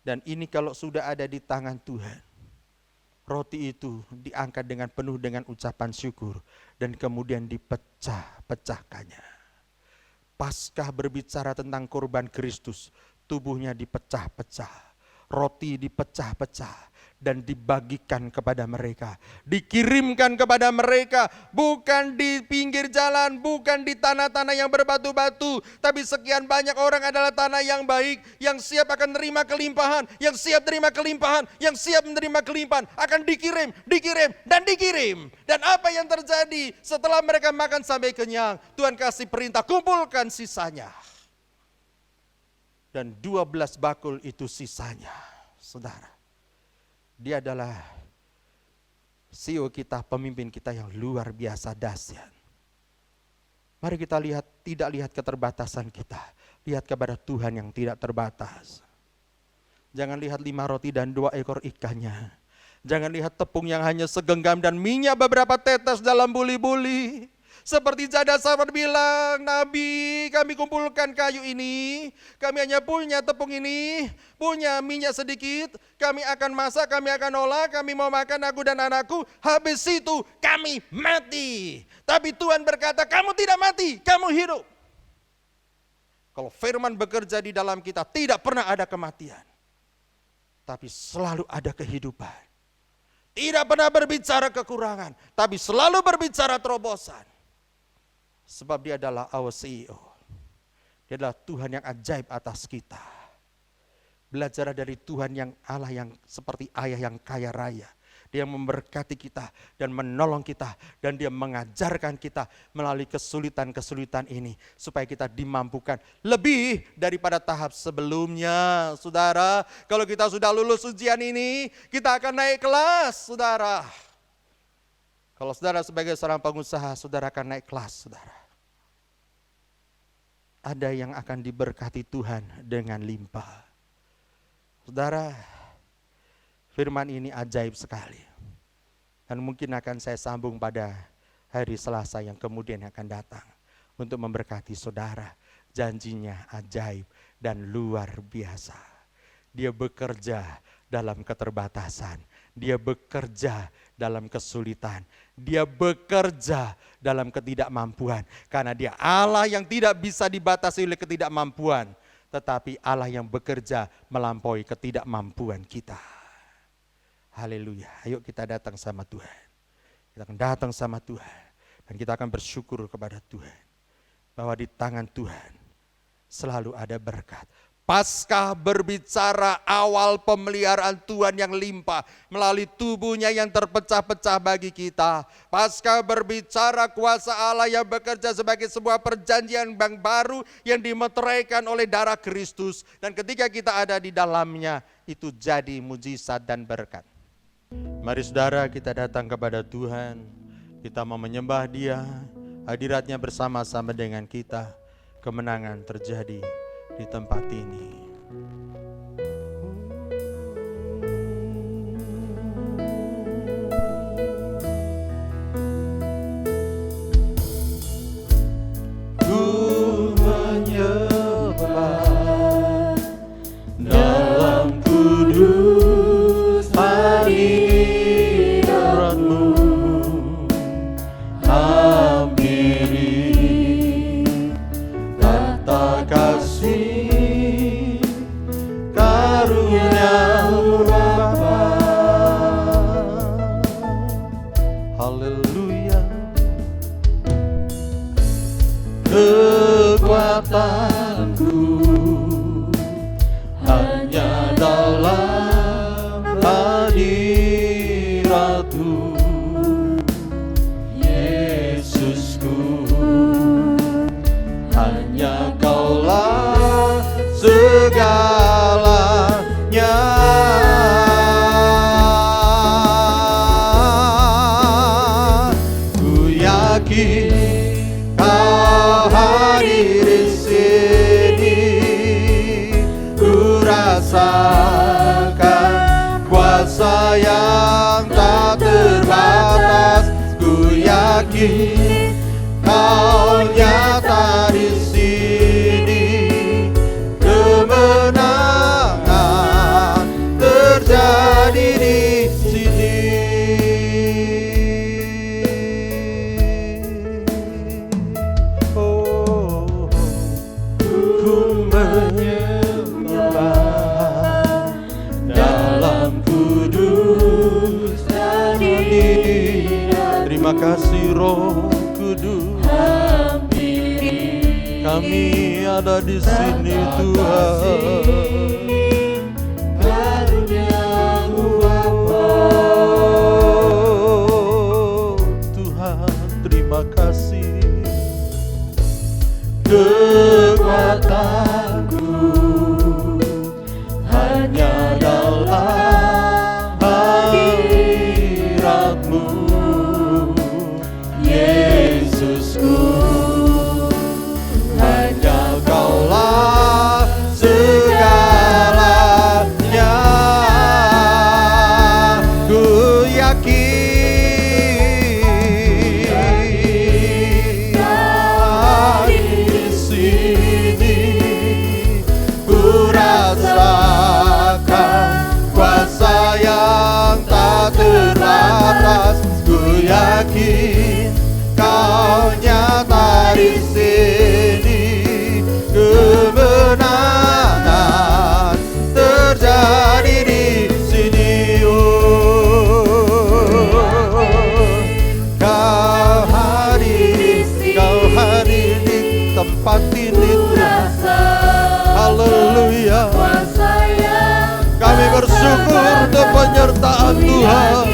dan ini kalau sudah ada di tangan Tuhan, roti itu diangkat dengan penuh dengan ucapan syukur dan kemudian dipecah-pecahkannya. Paskah berbicara tentang korban Kristus, tubuhnya dipecah-pecah, roti dipecah-pecah dan dibagikan kepada mereka, dikirimkan kepada mereka, bukan di pinggir jalan, bukan di tanah-tanah yang berbatu-batu, tapi sekian banyak orang adalah tanah yang baik, yang siap akan menerima kelimpahan, yang siap menerima kelimpahan, yang siap menerima kelimpahan, akan dikirim, dan dikirim. Dan apa yang terjadi setelah mereka makan sampai kenyang? Tuhan kasih perintah, kumpulkan sisanya. Dan 12 bakul itu sisanya, saudara. Dia adalah CEO kita, pemimpin kita yang luar biasa dahsyat. Mari kita lihat, tidak lihat keterbatasan kita. Lihat kepada Tuhan yang tidak terbatas. Jangan lihat 5 roti dan 2 ekor ikannya. Jangan lihat tepung yang hanya segenggam dan minyak beberapa tetes dalam buli-buli. Seperti Jadasafat bilang, Nabi, kami kumpulkan kayu ini, kami hanya punya tepung ini, punya minyak sedikit, kami akan masak, kami akan olah, kami mau makan aku dan anakku, habis itu kami mati. Tapi Tuhan berkata, kamu tidak mati, kamu hidup. Kalau firman bekerja di dalam kita, tidak pernah ada kematian, tapi selalu ada kehidupan. Tidak pernah berbicara kekurangan, tapi selalu berbicara terobosan. Sebab dia adalah our CEO. Dia adalah Tuhan yang ajaib atas kita. Belajar dari Tuhan yang Allah yang seperti ayah yang kaya raya. Dia memberkati kita dan menolong kita. Dan dia mengajarkan kita melalui kesulitan-kesulitan ini. Supaya kita dimampukan lebih daripada tahap sebelumnya. Saudara, kalau kita sudah lulus ujian ini, kita akan naik kelas, saudara. Kalau saudara sebagai seorang pengusaha, saudara akan naik kelas, saudara. Ada yang akan diberkati Tuhan dengan limpah. Saudara, firman ini ajaib sekali. Dan mungkin akan saya sambung pada hari Selasa yang kemudian akan datang. Untuk memberkati saudara. Janjinya ajaib dan luar biasa. Dia bekerja dalam keterbatasan. Dia bekerja dalam kesulitan. Dia bekerja dalam ketidakmampuan. Karena dia Allah yang tidak bisa dibatasi oleh ketidakmampuan. Tetapi Allah yang bekerja melampaui ketidakmampuan kita. Haleluya. Ayo kita datang sama Tuhan. Kita akan datang sama Tuhan. Dan kita akan bersyukur kepada Tuhan. Bahwa di tangan Tuhan selalu ada berkat. Paskah berbicara awal pemeliharaan Tuhan yang limpah melalui tubuhnya yang terpecah-pecah bagi kita. Paskah berbicara kuasa Allah yang bekerja sebagai sebuah perjanjian yang baru yang dimeteraikan oleh darah Kristus. Dan ketika kita ada di dalamnya, itu jadi mujizat dan berkat. Mari saudara, kita datang kepada Tuhan. Kita mau menyembah Dia. Hadiratnya bersama-sama dengan kita. Kemenangan terjadi di tempat ini. Ku menyembah dalam kudus hadirat-Mu, hampiri tata kasih karunia-Mu Bapa. Haleluya. Kekuatanku hanya dalam hadirat-Mu, Yesusku. Hanya Kaulah segalanya. Ku yakin Kau hadir di sini. Ku rasakan kuasa yang tak terbatas. Ku yakin Kau nyata di sini. Kemenangan terjadi di sini. Oh, ku menyembah dalam kudus hadirat. Terima kasih Roh Kudus. Kami ada di sini Tuhan. Karunia-Mu Bapa. Tuhan, terima kasih. Kekuatanku hanya dalam hadirat-Mu, Yesusku. Hanya Kaulah segalanya. Ku yakin di sini. Ku rasakan kuasa yang tak terbatas. Ku yakin Kau nyata di sini. Kemenangan terjadi di sini. Oh, Kau hadir di tempat ini. Haleluya. Kami bersyukur untuk penyertaan Tuhan.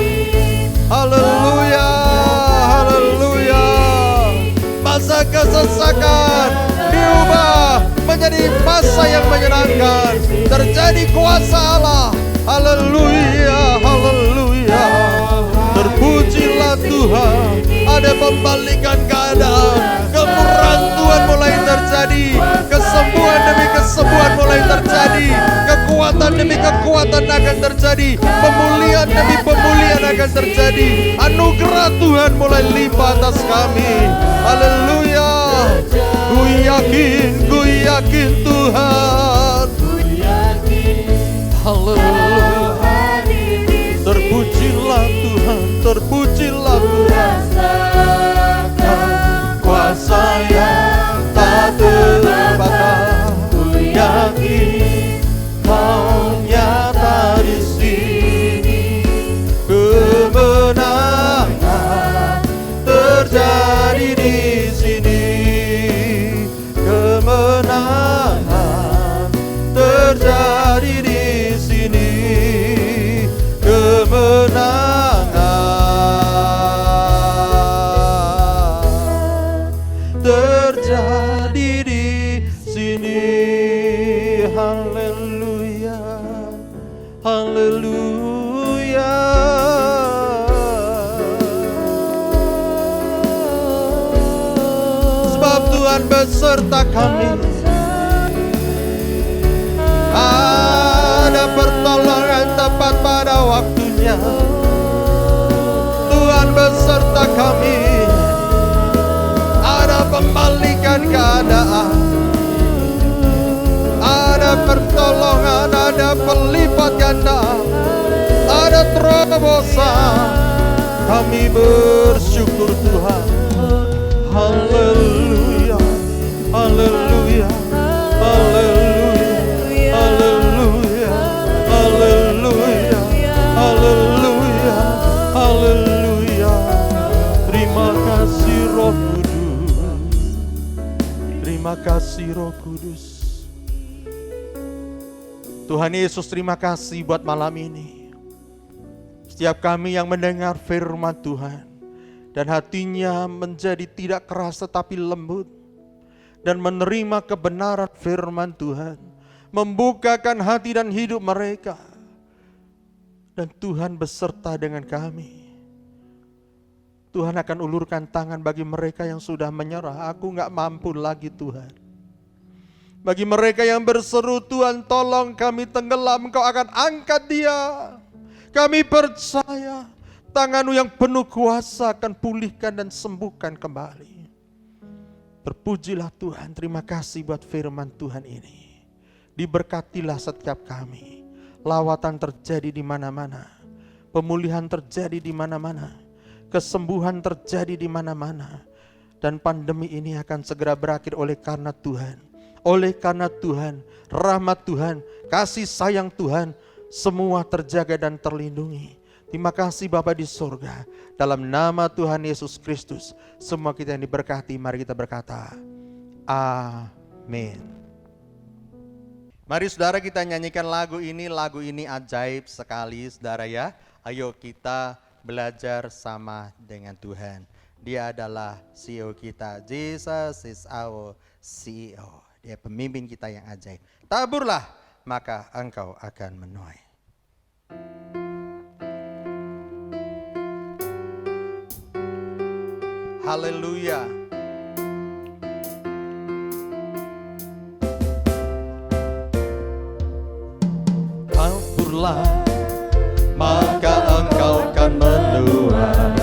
Haleluya, haleluya. Masa kesesakan diubah menjadi masa yang menyenangkan. Terjadi kuasa Allah. Haleluya, haleluya. Terpujilah Tuhan. Ada pembalikan keadaan. Kemurahan Tuhan mulai terjadi. Kesembuhan demi kesembuhan mulai terjadi. Kekuatan demi kekuatan akan terjadi. Pemulihan demi pemulihan akan terjadi. Anugerah Tuhan mulai limpah atas kami. Haleluya. Ku yakin Tuhan. Haleluya. Terpujilah Tuhan, Tuhan beserta kami. Ada pertolongan tepat pada waktunya. Tuhan beserta kami. Ada pembalikan keadaan. Ada pertolongan, ada pelipat ganda, ada terobosan. Kami bersyukur Tuhan. Haleluya, haleluya, haleluya, haleluya, haleluya, haleluya, haleluya. Terima kasih Roh Kudus. Terima kasih Roh Kudus. Tuhan Yesus, terima kasih buat malam ini. Setiap kami yang mendengar firman Tuhan dan hatinya menjadi tidak keras tetapi lembut dan menerima kebenaran firman Tuhan, membukakan hati dan hidup mereka, dan Tuhan beserta dengan kami. Tuhan akan ulurkan tangan bagi mereka yang sudah menyerah. Aku gak mampu lagi Tuhan. Bagi mereka yang berseru, Tuhan tolong kami tenggelam, Engkau akan angkat dia. Kami percaya tangan-Mu yang penuh kuasa akan pulihkan dan sembuhkan kembali. Terpujilah Tuhan, terima kasih buat firman Tuhan ini. Diberkatilah setiap kami. Lawatan terjadi di mana-mana. Pemulihan terjadi di mana-mana. Kesembuhan terjadi di mana-mana. Dan pandemi ini akan segera berakhir oleh karena Tuhan. Oleh karena Tuhan, rahmat Tuhan, kasih sayang Tuhan, semua terjaga dan terlindungi. Terima kasih Bapa di surga. Dalam nama Tuhan Yesus Kristus, semua kita yang diberkati, mari kita berkata, amin. Mari saudara kita nyanyikan lagu ini ajaib sekali saudara ya. Ayo kita belajar sama dengan Tuhan. Dia adalah CEO kita, Jesus is our CEO. Dia pemimpin kita yang ajaib. Taburlah, maka engkau akan menuai. Haleluya. Taburlah, maka engkau akan menuai.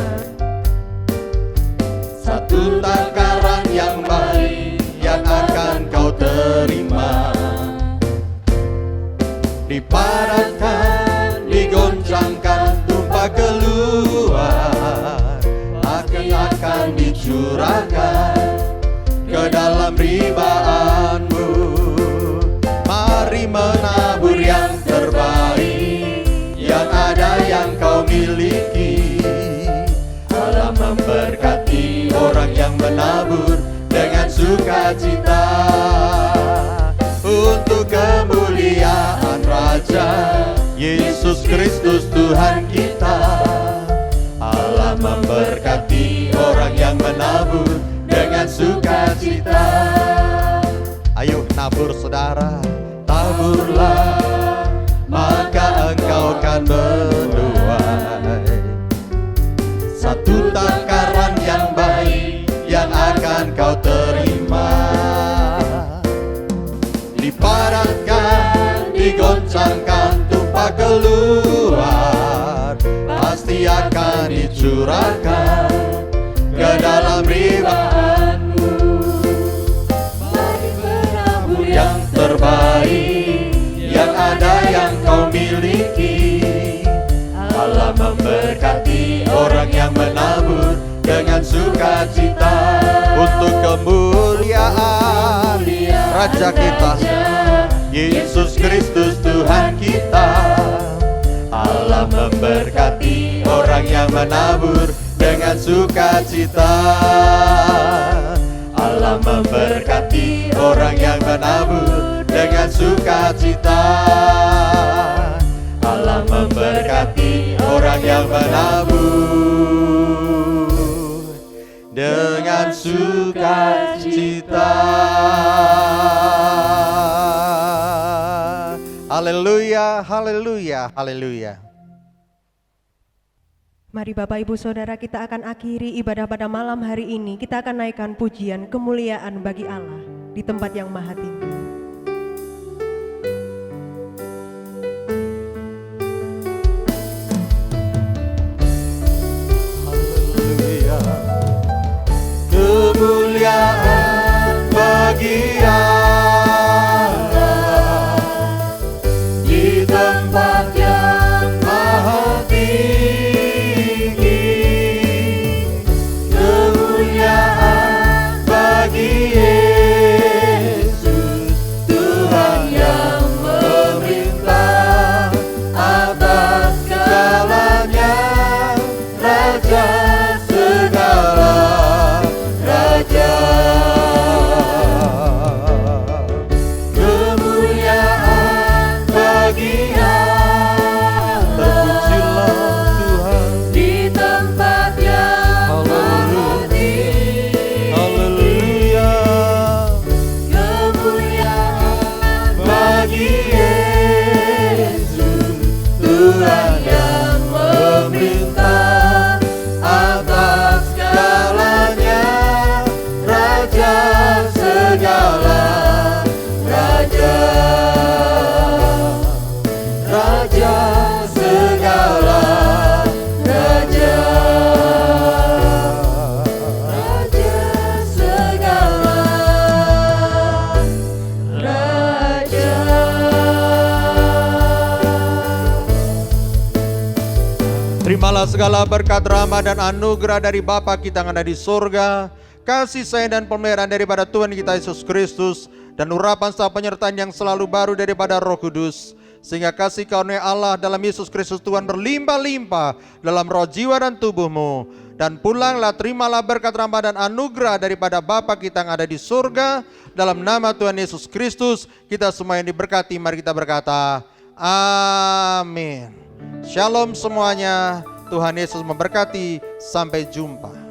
Satu takaran yang baik yang akan kau terima, dipadatkan, digoncangkan, tumpah keluar, akan dicurahkan ke dalam ribaanmu. Mari menabur yang terbaik, yang ada yang kau miliki. Allah memberkati orang yang menabur dengan sukacita, untuk kemuliaan Raja Yesus Kristus Tuhan kita. Allah memberkati orang yang menabur dengan sukacita. Ayo nabur saudara, taburlah, maka engkau akan menuai. Satu takaran yang baik yang akan kau terima, dipadatkan, digoncangkan, tumpah keluar, pasti akan dicurahkan ke dalam ribaanmu. Mari menabur yang terbaik, yang ada yang kau miliki. Allah memberkati orang yang menabur dengan sukacita, untuk kemuliaan Raja kita Yesus Kristus Tuhan kita. Allah memberkati orang yang menabur dengan sukacita. Allah memberkati orang yang menabur dengan sukacita. Allah memberkati orang yang menabur dengan sukacita. Haleluya, haleluya, haleluya. Mari Bapak Ibu Saudara, kita akan akhiri ibadah pada malam hari ini. Kita akan naikkan pujian kemuliaan bagi Allah di tempat yang maha tinggi. Haleluya. Kemuliaan bagi Allah di tempat yang maha tinggi. Kemuliaan bagi Yesus, Tuhan yang memerintah atas segalanya, Raja segala raja. Kemuliaan bagi Allah, terpujilah Tuhan Di tempat yang maha tinggi. Haleluya. Kemuliaan Bagi Yesus, Tuhan yang memerintah atas segalanya, Raja segala raja. Raja segala raja. Raja segala raja. Terimalah segala berkat, rahmat dan anugerah dari Bapa kita yang ada di surga, kasih sayang dan pemeliharaan daripada Tuhan kita Yesus Kristus, dan urapan serta penyertaan yang selalu baru daripada Roh Kudus, sehingga kasih karunia Allah dalam Yesus Kristus Tuhan berlimpah-limpah dalam roh, jiwa dan tubuhmu. Dan pulanglah, terimalah berkat, rahmat dan anugerah daripada Bapa kita yang ada di surga, dalam nama Tuhan Yesus Kristus. Kita semua yang diberkati, mari kita berkata amin. Shalom semuanya, Tuhan Yesus memberkati, sampai jumpa.